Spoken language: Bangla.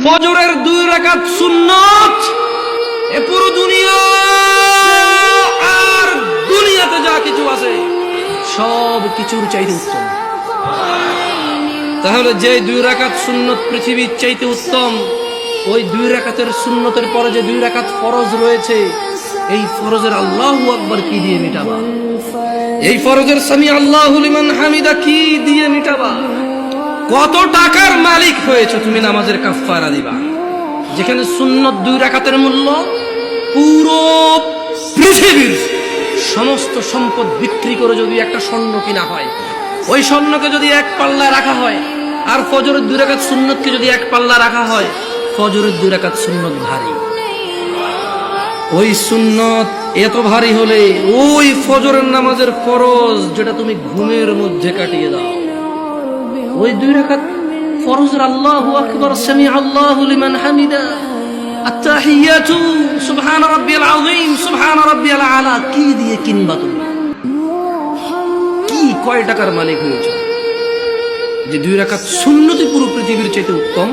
ফজরের 2 রাকাত সুন্নাত এ পুরো দুনিয়া আর দুনিয়াতে যা কিছু আছে সব কিছুর চাইতে উত্তম। তাহলে যে 2 রাকাত সুন্নত পৃথিবীর চাইতে উত্তম, ওই 2 রাকাতের সুন্নতের পরে যে 2 রাকাত ফরজ রয়েছে, এই ফরজের আল্লাহু আকবার কি দিয়ে মিটাবা? এই ফরজের সামি আল্লাহু লিমান হামিদা কি দিয়ে মিটাবা? কত টাকার মালিক হয়েছে তুমি নামাজের কাফারা দিবা? যেখানে সুন্নত 2 রাকাতের মূল্য পুরো পৃথিবীর সমস্ত সম্পদ বিক্রি করে যদি একটা স্বর্ণ কিনা হয়, ওই স্বর্ণকে যদি এক পাল্লায় রাখা হয়, আর ফজরের 2 রাকাত সুন্নতকে যদি এক পাল্লা রাখা হয়, ফজরের 2 রাকাত সুন্নত ভারী। ওই সুন্নত এত ভারী হলে ওই ফজরের নামাজের ফরজ যেটা তুমি ঘুমের মধ্যে কাটিয়ে দাও, ওই 2 রাকাত ফরজের আল্লাহু আকবার সামি আল্লাহু লিমান হামিদা আত-তাহিয়াতু সুবহান রাব্বিয়াল আযীম সুবহান রাব্বিয়াল আলা কি দিয়ে কিনবা? তুমি কি কয় টাকার মালিক হয়েছে যে 2 রাকাত সুন্নতই পুরো পৃথিবীর চাইতে উত্তম?